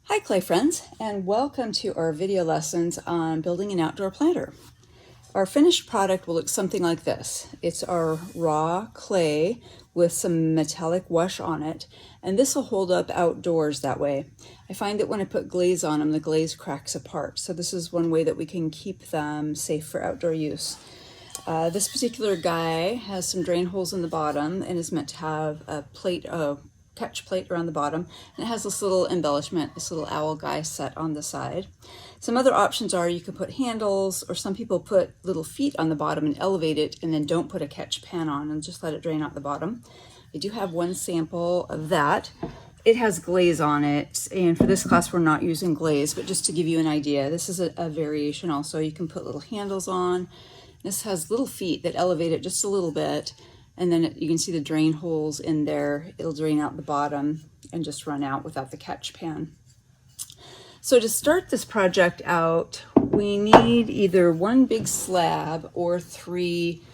Hi clay friends, and welcome to our video lessons on building an outdoor planter. Our finished product will look something like this. It's our raw clay with some metallic wash on it, and this will hold up outdoors that way. I find that when I put glaze on them, the glaze cracks apart, so this is one way that we can keep them safe for outdoor use. This particular guy has some drain holes in the bottom and is meant to have a catch plate around the bottom, and it has this little embellishment, this little owl guy set on the side. Some other options are you could put handles, or some people put little feet on the bottom and elevate it and then don't put a catch pan on and just let it drain out the bottom. I do have one sample of that. It has glaze on it, and for this class we're not using glaze, but just to give you an idea, this is a variation also. You can put little handles on. This has little feet that elevate it just a little bit, and then you can see the drain holes in there. It'll drain out the bottom and just run out without the catch pan. So to start this project out, we need either one big slab or 3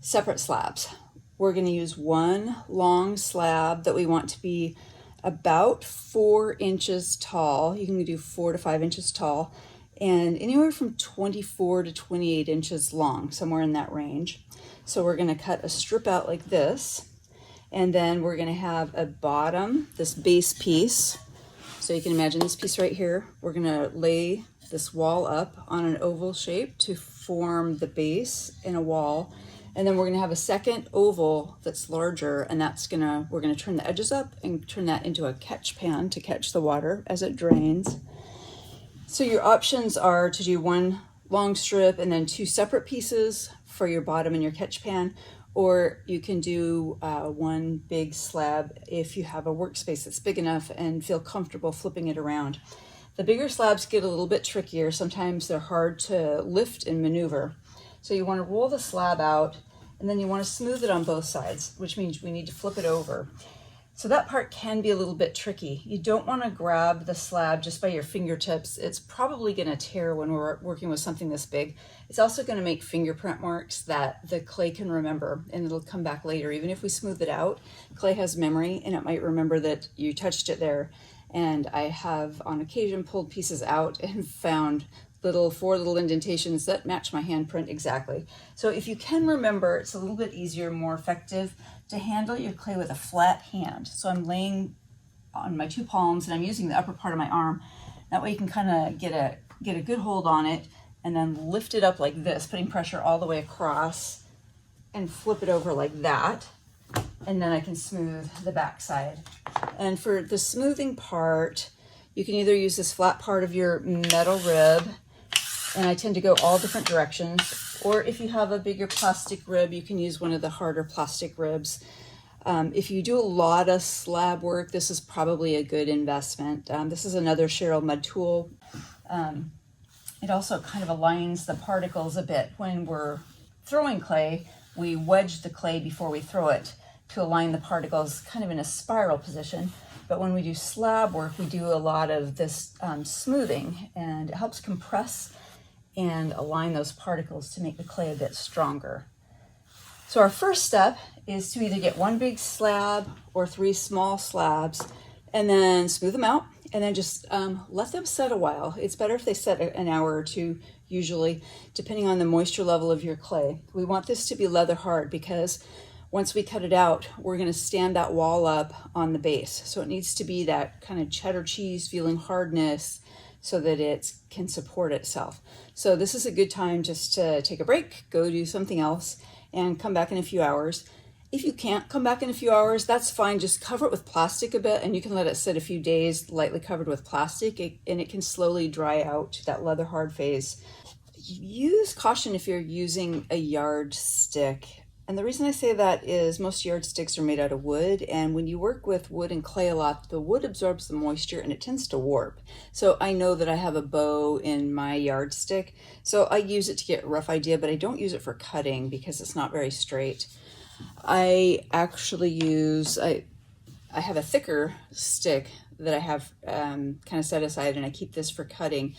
separate slabs. We're going to use one long slab that we want to be about 4 inches tall. You can do 4 to 5 inches tall, and anywhere from 24 to 28 inches long, somewhere in that range. So we're going to cut a strip out like this, and then we're going to have a bottom, this base piece. So you can imagine this piece right here. We're going to lay this wall up on an oval shape to form the base in a wall. And then we're going to have a second oval that's larger, and we're going to turn the edges up and turn that into a catch pan to catch the water as it drains. So your options are to do one long strip and then 2 separate pieces for your bottom and your catch pan, or you can do one big slab if you have a workspace that's big enough and feel comfortable flipping it around. The bigger slabs get a little bit trickier. Sometimes they're hard to lift and maneuver. So you want to roll the slab out, and then you want to smooth it on both sides, which means we need to flip it over. So that part can be a little bit tricky. You don't want to grab the slab just by your fingertips. It's probably going to tear when we're working with something this big. It's also going to make fingerprint marks that the clay can remember, and it'll come back later. Even if we smooth it out, clay has memory, and it might remember that you touched it there. And I have on occasion pulled pieces out and found 4 little indentations that match my handprint exactly. So if you can remember, it's a little bit easier, more effective to handle your clay with a flat hand. So I'm laying on my 2 palms and I'm using the upper part of my arm. That way you can kind of get a good hold on it and then lift it up like this, putting pressure all the way across, and flip it over like that. And then I can smooth the back side. And for the smoothing part, you can either use this flat part of your metal rib, and I tend to go all different directions, or if you have a bigger plastic rib, you can use one of the harder plastic ribs. If you do a lot of slab work, this is probably a good investment. This is another Cheryl mud tool. It also kind of aligns the particles a bit. When we're throwing clay, we wedge the clay before we throw it to align the particles kind of in a spiral position. But when we do slab work, we do a lot of this smoothing, and it helps compress and align those particles to make the clay a bit stronger. So our first step is to either get one big slab or 3 small slabs, and then smooth them out, and then just let them set a while. It's better if they set an hour or 2, usually, depending on the moisture level of your clay. We want this to be leather hard because once we cut it out, we're going to stand that wall up on the base. So it needs to be that kind of cheddar cheese feeling hardness so that it can support itself. So this is a good time just to take a break, go do something else, and come back in a few hours. If you can't come back in a few hours, that's fine. Just cover it with plastic a bit, and you can let it sit a few days lightly covered with plastic, and it can slowly dry out to that leather hard phase. Use caution if you're using a yardstick. And the reason I say that is most yardsticks are made out of wood, and when you work with wood and clay a lot, the wood absorbs the moisture and it tends to warp. So I know that I have a bow in my yardstick, so I use it to get a rough idea, but I don't use it for cutting because it's not very straight. I actually I have a thicker stick that I have kind of set aside, and I keep this for cutting.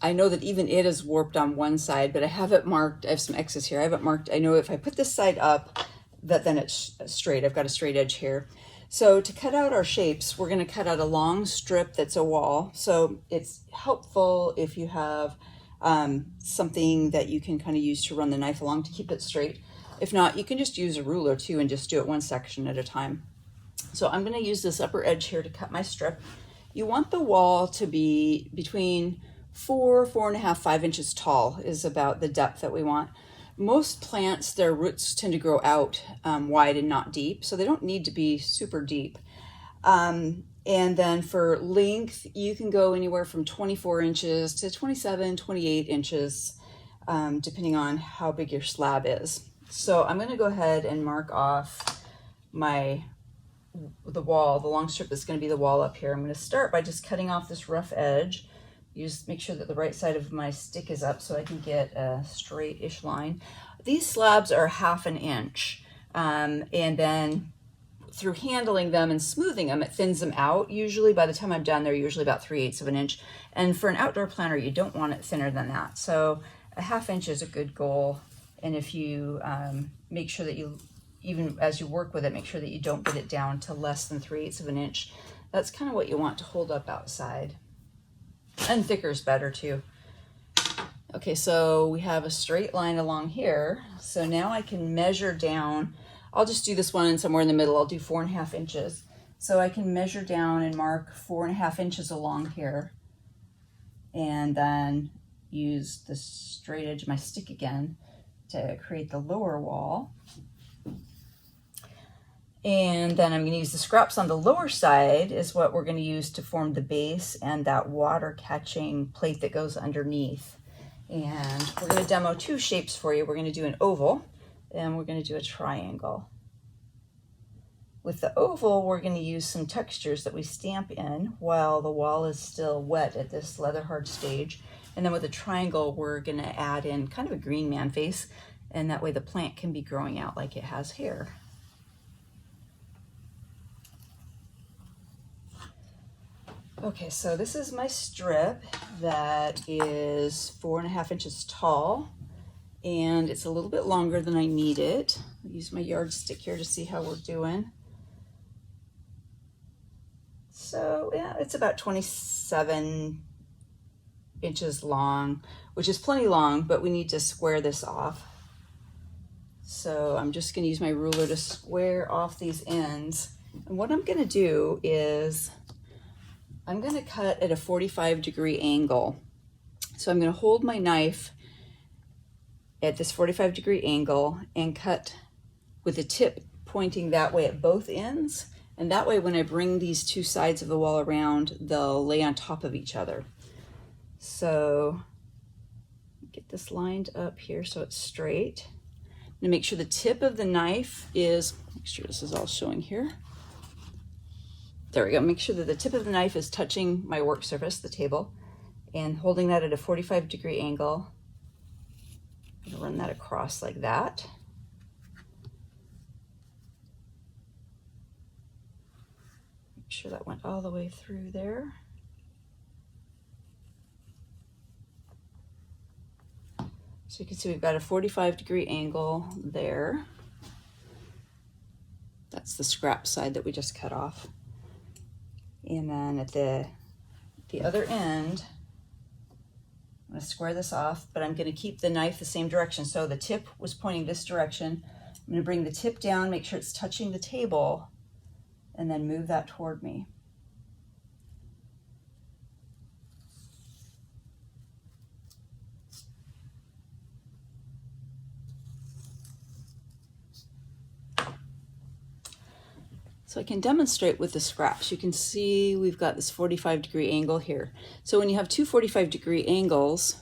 I know that even it is warped on one side, but I have it marked. I have some excess here. I have it marked. I know if I put this side up, that then it's straight. I've got a straight edge here. So to cut out our shapes, we're going to cut out a long strip that's a wall. So it's helpful if you have something that you can kind of use to run the knife along to keep it straight. If not, you can just use a ruler too and just do it one section at a time. So I'm going to use this upper edge here to cut my strip. You want the wall to be between 4.5, 5 inches tall is about the depth that we want. Most plants, their roots tend to grow out wide and not deep, so they don't need to be super deep. And then for length, you can go anywhere from 24 inches to 27, 28 inches, depending on how big your slab is. So I'm going to go ahead and mark off the wall, the long strip that's going to be the wall up here. I'm going to start by just cutting off this rough edge. Just make sure that the right side of my stick is up so I can get a straight-ish line. These slabs are 1/2 inch, and then through handling them and smoothing them, it thins them out. Usually by the time I'm done, they're usually about 3/8 of an inch. And for an outdoor planter, you don't want it thinner than that. So a 1/2 inch is a good goal. And if you make sure that you, even as you work with it, make sure that you don't get it down to less than 3/8 of an inch. That's kind of what you want to hold up outside. And thicker is better too. Okay, so we have a straight line along here. So now I can measure down. I'll just do this one somewhere in the middle. I'll do 4.5 inches. So I can measure down and mark 4.5 inches along here. And then use the straight edge of my stick again to create the lower wall. And then I'm going to use the scraps on the lower side is what we're going to use to form the base and that water catching plate that goes underneath. And we're going to demo 2 shapes for you. We're going to do an oval and we're going to do a triangle. With the oval, we're going to use some textures that we stamp in while the wall is still wet at this leather hard stage. And then with the triangle, we're going to add in kind of a green man face, and that way the plant can be growing out like it has here. Okay, so this is my strip that is 4.5 inches tall, and it's a little bit longer than I need it. I'll use my yardstick here to see how we're doing. So yeah, it's about 27 inches long, which is plenty long, but we need to square this off. So I'm just going to use my ruler to square off these ends. And what I'm going to do is I'm going to cut at a 45-degree angle. So I'm going to hold my knife at this 45-degree angle and cut with the tip pointing that way at both ends. And that way, when I bring these 2 sides of the wall around, they'll lay on top of each other. So get this lined up here so it's straight. I'm going to make sure the tip of the knife is, make sure this is all showing here. There we go. Make sure that the tip of the knife is touching my work surface, the table, and holding that at a 45-degree angle. I'm going to run that across like that. Make sure that went all the way through there. So you can see we've got a 45-degree angle there. That's the scrap side that we just cut off. And then at the other end, I'm going to square this off, but I'm going to keep the knife the same direction. So the tip was pointing this direction. I'm going to bring the tip down, make sure it's touching the table, and then move that toward me. So I can demonstrate with the scraps. You can see we've got this 45-degree angle here. So when you have 2 45-degree angles,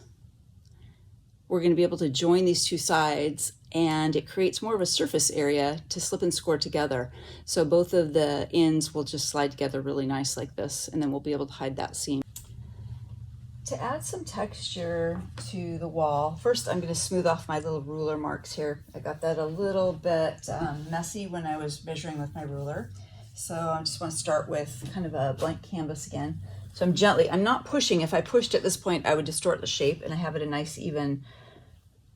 we're going to be able to join these 2 sides, and it creates more of a surface area to slip and score together. So both of the ends will just slide together really nice like this, and then we'll be able to hide that seam. To add some texture to the wall, first I'm going to smooth off my little ruler marks here. I got that a little bit messy when I was measuring with my ruler. So I just want to start with kind of a blank canvas again. So I'm not pushing. If I pushed at this point, I would distort the shape, and I have it a nice even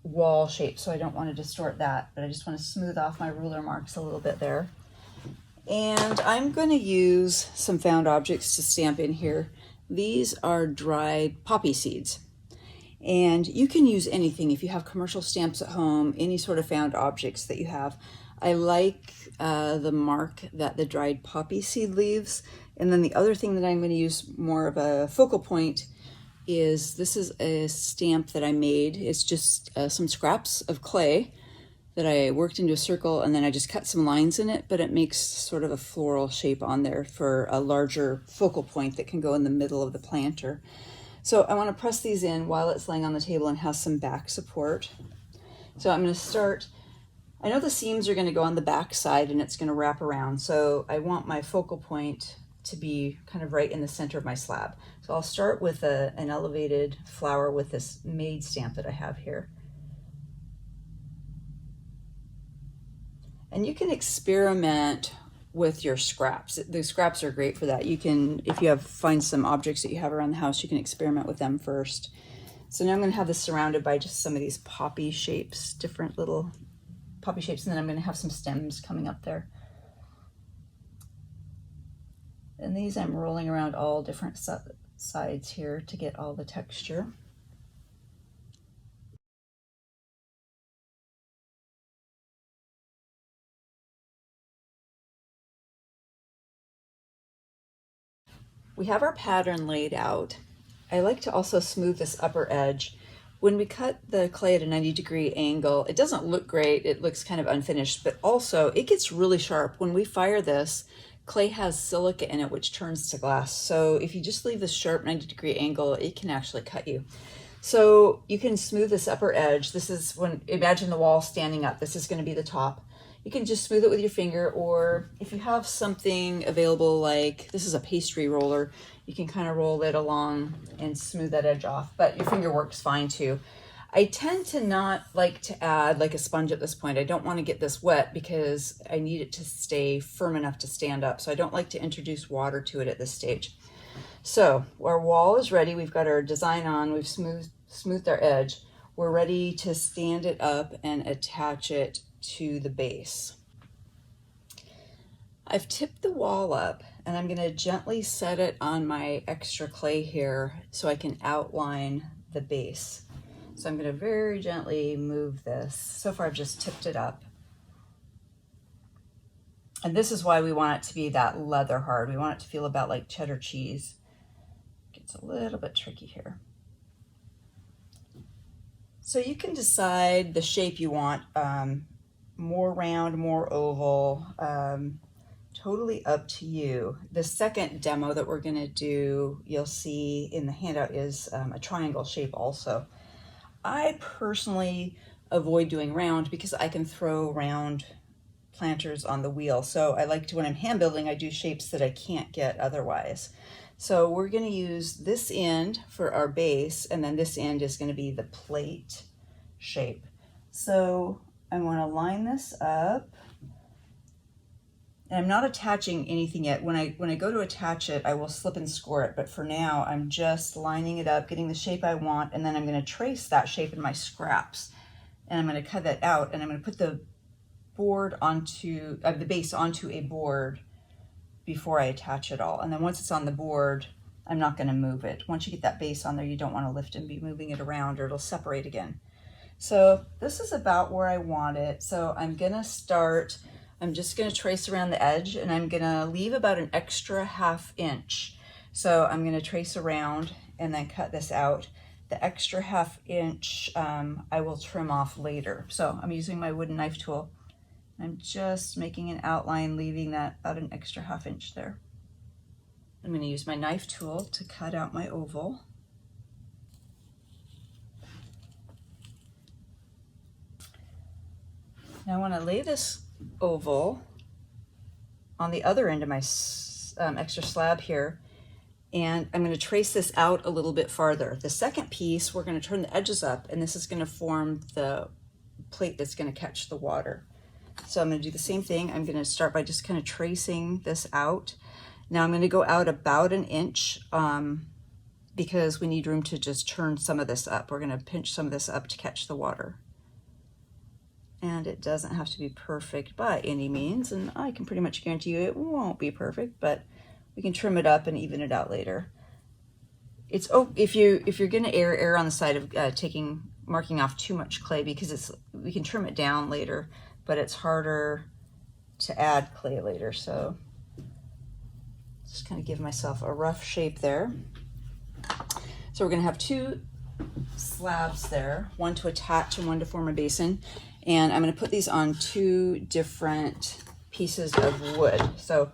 wall shape, so I don't want to distort that, but I just want to smooth off my ruler marks a little bit there. And I'm going to use some found objects to stamp in here. These are dried poppy seeds. And you can use anything if you have commercial stamps at home, any sort of found objects that you have. I like the mark that the dried poppy seed leaves. And then the other thing that I'm going to use more of a focal point is this is a stamp that I made. It's just some scraps of clay that I worked into a circle, and then I just cut some lines in it, but it makes sort of a floral shape on there for a larger focal point that can go in the middle of the planter. So I want to press these in while it's laying on the table and has some back support. So I'm going to start, I know the seams are going to go on the back side and it's going to wrap around, so I want my focal point to be kind of right in the center of my slab. So I'll start with an elevated flower with this made stamp that I have here. And you can experiment with your scraps. The scraps are great for that. You can, if you find some objects that you have around the house, you can experiment with them first. So now I'm going to have this surrounded by just some of these poppy shapes, different little poppy shapes, and then I'm going to have some stems coming up there. And these I'm rolling around all different sides here to get all the texture. We have our pattern laid out. I like to also smooth this upper edge. When we cut the clay at a 90-degree angle, it doesn't look great. It looks kind of unfinished, but also it gets really sharp. When we fire this, clay has silica in it, which turns to glass. So if you just leave this sharp 90-degree angle, it can actually cut you. So you can smooth this upper edge. This is when, imagine the wall standing up. This is going to be the top. You can just smooth it with your finger, or if you have something available like this is a pastry roller, you can kind of roll it along and smooth that edge off, but your finger works fine too. I tend to not like to add like a sponge at this point. I don't want to get this wet because I need it to stay firm enough to stand up, so I don't like to introduce water to it at this stage. So our wall is ready. We've got our design on. We've smoothed our edge. We're ready to stand it up and attach it to the base. I've tipped the wall up and I'm going to gently set it on my extra clay here so I can outline the base. So I'm going to very gently move this. So far I've just tipped it up. And this is why we want it to be that leather hard. We want it to feel about like cheddar cheese. Gets a little bit tricky here. So you can decide the shape you want, more round, more oval, totally up to you. The second demo that we're gonna do, you'll see in the handout, is a triangle shape also. I personally avoid doing round because I can throw round planters on the wheel. So I like to, when I'm hand building, I do shapes that I can't get otherwise. So we're going to use this end for our base, and then this end is going to be the plate shape. So I want to line this up. And I'm not attaching anything yet. When I go to attach it, I will slip and score it. But for now, I'm just lining it up, getting the shape I want, and then I'm going to trace that shape in my scraps. And I'm going to cut that out, and I'm going to put the board onto the base onto a board before I attach it all. And then once it's on the board, I'm not going to move it. Once you get that base on there, you don't want to lift and be moving it around or it'll separate again. So this is about where I want it. So I'm going to start, I'm just going to trace around the edge, and I'm going to leave about an extra ½ inch. So I'm going to trace around and then cut this out. The extra ½ inch I will trim off later. So I'm using my wooden knife tool. I'm just making an outline, leaving that about an extra ½ inch there. I'm going to use my knife tool to cut out my oval. Now I want to lay this oval on the other end of my extra slab here, and I'm going to trace this out a little bit farther. The second piece, we're going to turn the edges up, and this is going to form the plate that's going to catch the water. So I'm going to do the same thing. I'm going to start by just kind of tracing this out. Now I'm going to go out about an inch because we need room to just turn some of this up. We're going to pinch some of this up to catch the water. And it doesn't have to be perfect by any means, and I can pretty much guarantee you it won't be perfect, but we can trim it up and even it out later. It's if you're going to err on the side of marking off too much clay, because we can trim it down later, but it's harder to add clay later. So just kind of give myself a rough shape there. So we're going to have two slabs there, one to attach and one to form a basin. And I'm going to put these on two different pieces of wood. So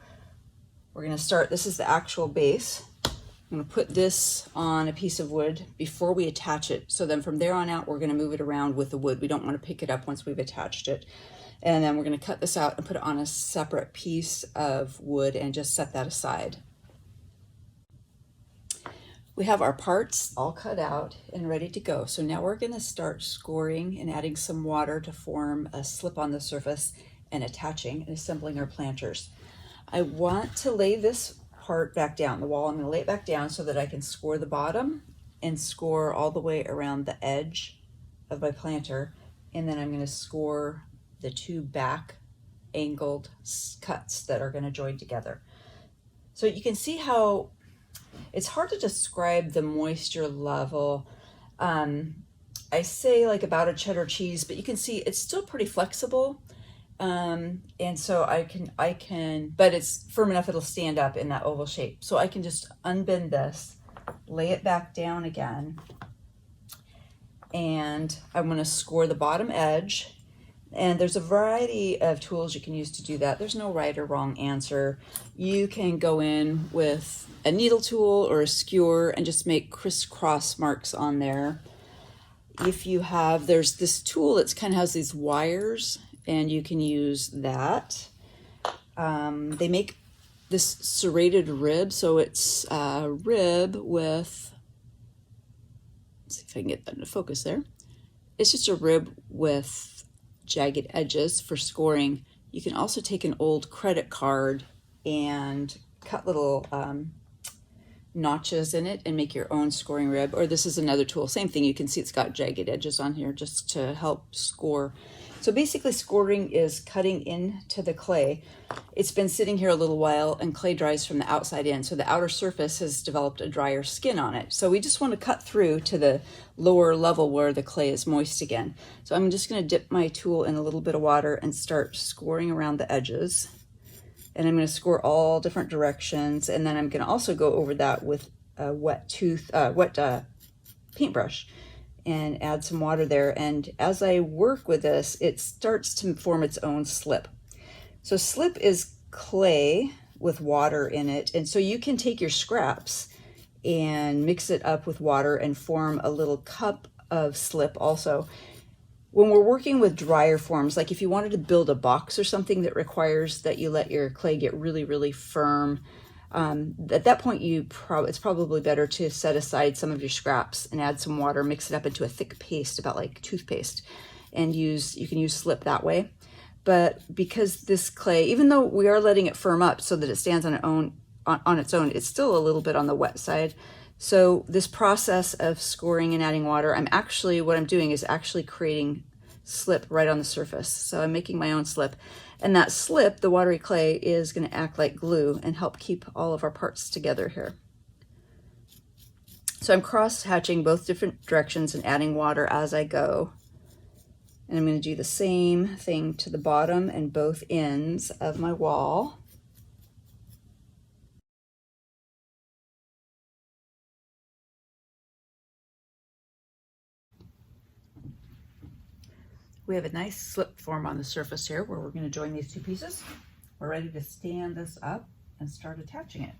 we're going to start, this is the actual base. I'm going to put this on a piece of wood before we attach it. So then from there on out, we're going to move it around with the wood. We don't want to pick it up once we've attached it. And then we're going to cut this out and put it on a separate piece of wood and just set that aside. We have our parts all cut out and ready to go. So now we're going to start scoring and adding some water to form a slip on the surface and attaching and assembling our planters. I want to lay this part back down, the wall. I'm going to lay it back down so that I can score the bottom and score all the way around the edge of my planter. And then I'm going to score the two back angled cuts that are going to join together. So you can see how it's hard to describe the moisture level. I say like about a cheddar cheese, but you can see it's still pretty flexible. And so I can, but it's firm enough it'll stand up in that oval shape. So I can just unbend this, lay it back down again, and I'm going to score the bottom edge. And there's a variety of tools you can use to do that. There's no right or wrong answer. You can go in with a needle tool or a skewer and just make crisscross marks on there. If you have, there's this tool that kind of has these wires, and you can use that. They make this serrated rib, so it's a rib with, let's see if I can get that into focus there. It's just a rib with jagged edges for scoring. You can also take an old credit card and cut little notches in it and make your own scoring rib. Or this is another tool, same thing. You can see it's got jagged edges on here just to help score. So basically scoring is cutting into the clay. It's been sitting here a little while and clay dries from the outside in, so the outer surface has developed a drier skin on it. So we just want to cut through to the lower level where the clay is moist again. So I'm just going to dip my tool in a little bit of water and start scoring around the edges. And I'm going to score all different directions, and then I'm going to also go over that with a wet paintbrush and add some water there. And as I work with this, it starts to form its own slip. So slip is clay with water in it. And so you can take your scraps and mix it up with water and form a little cup of slip also. When we're working with drier forms, like if you wanted to build a box or something that requires that you let your clay get really, really firm, at that point it's probably better to set aside some of your scraps and add some water, mix it up into a thick paste, about like toothpaste, and you can use slip that way. But because this clay, even though we are letting it firm up so that it stands on its own, it's still a little bit on the wet side. So this process of scoring and adding water, what I'm doing is actually creating slip right on the surface. So I'm making my own slip. And that slip, the watery clay, is going to act like glue and help keep all of our parts together here. So I'm cross-hatching both different directions and adding water as I go. And I'm going to do the same thing to the bottom and both ends of my wall. We have a nice slip form on the surface here where we're going to join these two pieces. We're ready to stand this up and start attaching it.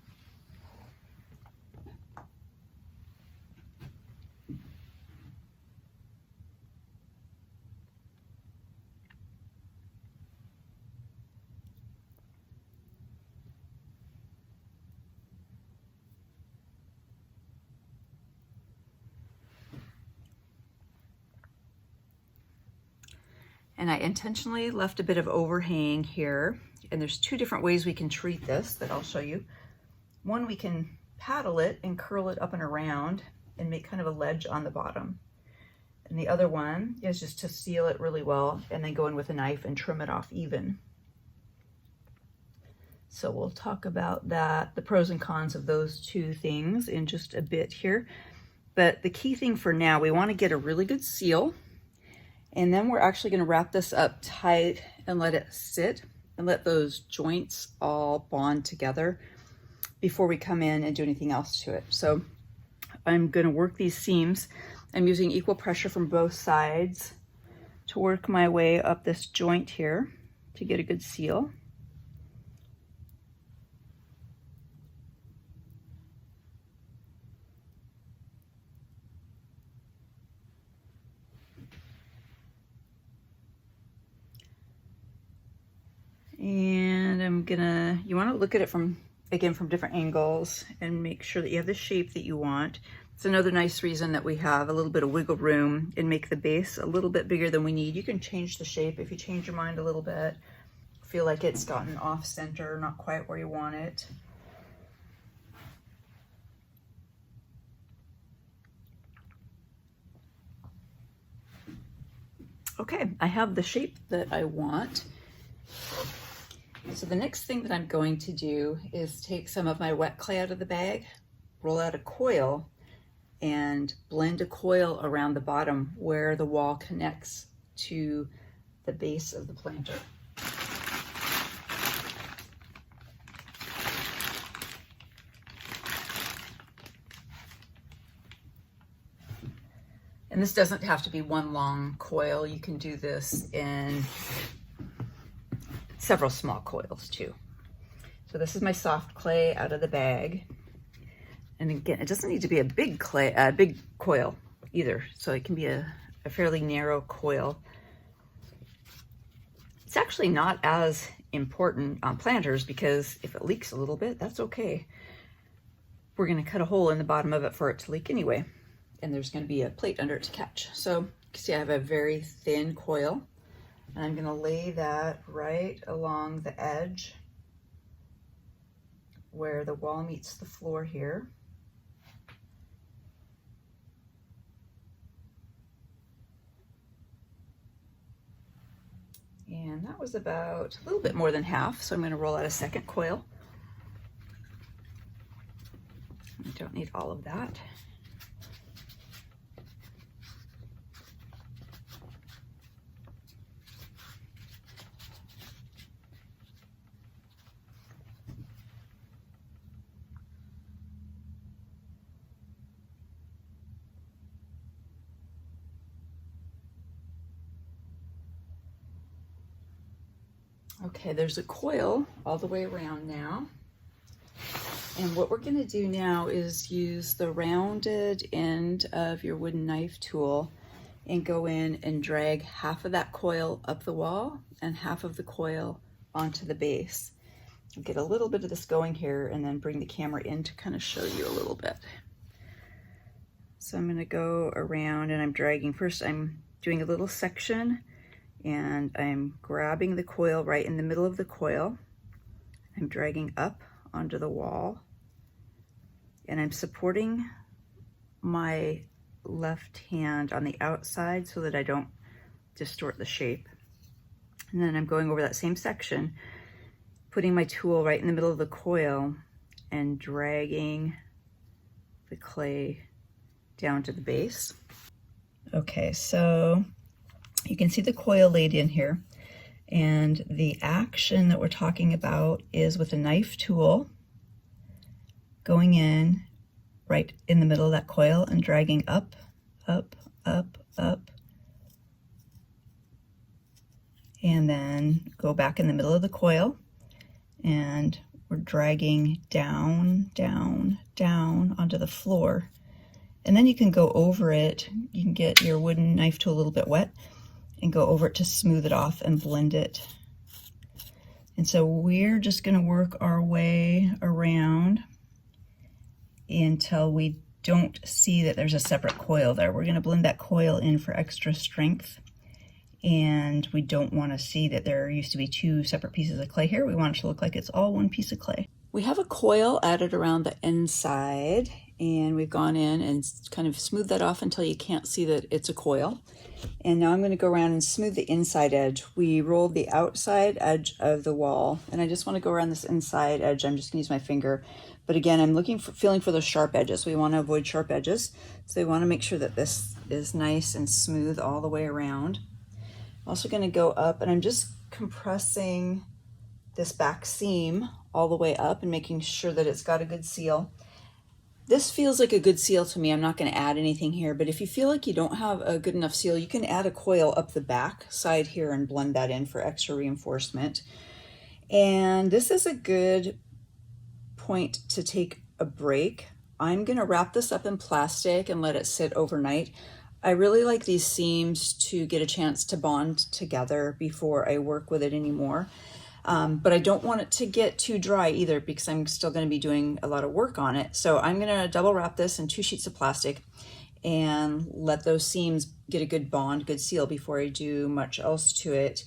And I intentionally left a bit of overhang here. And there's two different ways we can treat this that I'll show you. One, we can paddle it and curl it up and around and make kind of a ledge on the bottom. And the other one is just to seal it really well and then go in with a knife and trim it off even. So we'll talk about that, the pros and cons of those two things in just a bit here. But the key thing for now, we want to get a really good seal. And then we're actually going to wrap this up tight and let it sit and let those joints all bond together before we come in and do anything else to it. So I'm going to work these seams. I'm using equal pressure from both sides to work my way up this joint here to get a good seal. And you want to look at it from different angles and make sure that you have the shape that you want. It's another nice reason that we have a little bit of wiggle room and make the base a little bit bigger than we need. You can change the shape if you change your mind a little bit, feel like it's gotten off center, not quite where you want it. Okay, I have the shape that I want. So the next thing that I'm going to do is take some of my wet clay out of the bag, roll out a coil, and blend a coil around the bottom where the wall connects to the base of the planter. And this doesn't have to be one long coil. You can do this in several small coils too. So this is my soft clay out of the bag. And again, it doesn't need to be a big coil either. So it can be a fairly narrow coil. It's actually not as important on planters because if it leaks a little bit, that's okay. We're going to cut a hole in the bottom of it for it to leak anyway. And there's going to be a plate under it to catch. So you can see I have a very thin coil. And I'm going to lay that right along the edge where the wall meets the floor here. And that was about a little bit more than half, so I'm going to roll out a second coil. I don't need all of that. Okay, there's a coil all the way around now. And what we're going to do now is use the rounded end of your wooden knife tool and go in and drag half of that coil up the wall and half of the coil onto the base. I'll get a little bit of this going here and then bring the camera in to kind of show you a little bit. So I'm going to go around and I'm dragging. First I'm doing a little section and I'm grabbing the coil right in the middle of the coil. I'm dragging up onto the wall and I'm supporting my left hand on the outside so that I don't distort the shape. And then I'm going over that same section, putting my tool right in the middle of the coil and dragging the clay down to the base. Okay, so you can see the coil laid in here, and the action that we're talking about is with a knife tool going in right in the middle of that coil and dragging up, up, up, up, and then go back in the middle of the coil, and we're dragging down, down, down onto the floor. And then you can go over it. You can get your wooden knife tool a little bit wet and go over it to smooth it off and blend it. And so we're just going to work our way around until we don't see that there's a separate coil there. We're going to blend that coil in for extra strength, and we don't want to see that there used to be two separate pieces of clay here. We want it to look like it's all one piece of clay. We have a coil added around the inside, And we've gone in and kind of smoothed that off until you can't see that it's a coil. And now I'm going to go around and smooth the inside edge. We rolled the outside edge of the wall, and I just want to go around this inside edge. I'm just going to use my finger. But again, I'm feeling for those sharp edges. We want to avoid sharp edges. So we want to make sure that this is nice and smooth all the way around. I'm also going to go up, and I'm just compressing this back seam all the way up and making sure that it's got a good seal. This feels like a good seal to me. I'm not going to add anything here, but if you feel like you don't have a good enough seal, you can add a coil up the back side here and blend that in for extra reinforcement. And this is a good point to take a break. I'm going to wrap this up in plastic and let it sit overnight. I really like these seams to get a chance to bond together before I work with it anymore. But I don't want it to get too dry either because I'm still going to be doing a lot of work on it. So I'm going to double wrap this in 2 sheets of plastic and let those seams get a good bond, good seal before I do much else to it.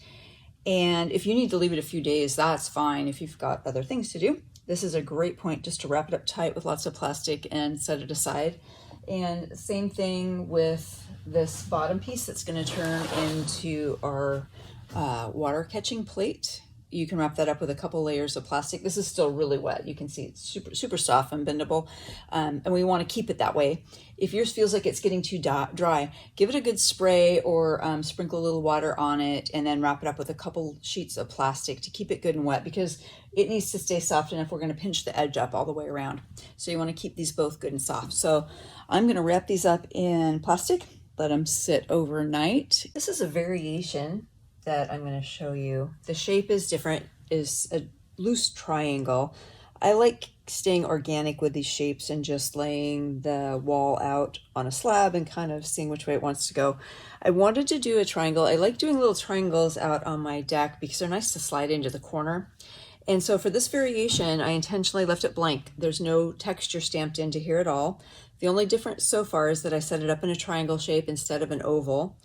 And if you need to leave it a few days, that's fine if you've got other things to do. This is a great point just to wrap it up tight with lots of plastic and set it aside. And same thing with this bottom piece that's going to turn into our water catching plate. You can wrap that up with a couple layers of plastic. This is still really wet. You can see it's super soft and bendable, and we want to keep it that way. If yours feels like it's getting too dry, give it a good spray or sprinkle a little water on it, and then wrap it up with a couple sheets of plastic to keep it good and wet, because it needs to stay soft enough. We're going to pinch the edge up all the way around. So you want to keep these both good and soft. So I'm going to wrap these up in plastic, let them sit overnight. This is a variation that I'm going to show you. The shape is different, is a loose triangle. I like staying organic with these shapes and just laying the wall out on a slab and kind of seeing which way it wants to go. I wanted to do a triangle. I like doing little triangles out on my deck because they're nice to slide into the corner. And so for this variation, I intentionally left it blank. There's no texture stamped into here at all. The only difference so far is that I set it up in a triangle shape instead of an oval,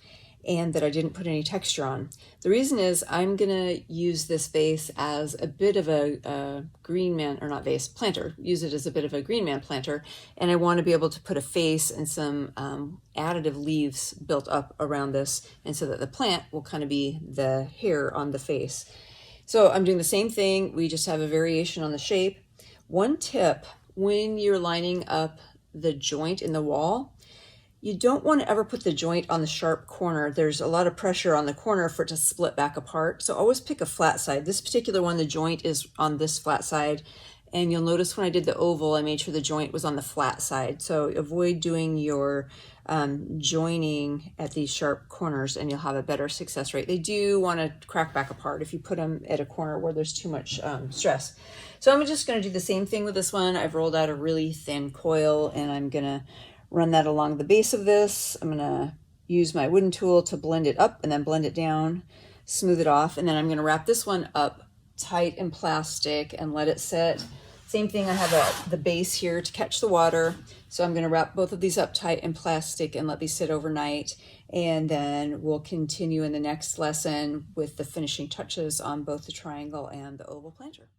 and that I didn't put any texture on. The reason is I'm gonna use this vase as a bit of a green man, or not vase, planter. Use it as a bit of a green man planter, and I wanna be able to put a face and some additive leaves built up around this, and so that the plant will kind of be the hair on the face. So I'm doing the same thing, we just have a variation on the shape. One tip, when you're lining up the joint in the wall, you don't want to ever put the joint on the sharp corner. There's a lot of pressure on the corner for it to split back apart. So always pick a flat side. This particular one, the joint is on this flat side. And you'll notice when I did the oval, I made sure the joint was on the flat side. So avoid doing your joining at these sharp corners and you'll have a better success rate. They do want to crack back apart if you put them at a corner where there's too much stress. So I'm just going to do the same thing with this one. I've rolled out a really thin coil and I'm going to run that along the base of this. I'm gonna use my wooden tool to blend it up and then blend it down, smooth it off, and then I'm gonna wrap this one up tight in plastic and let it sit. Same thing, I have the base here to catch the water. So I'm gonna wrap both of these up tight in plastic and let these sit overnight. And then we'll continue in the next lesson with the finishing touches on both the triangle and the oval planter.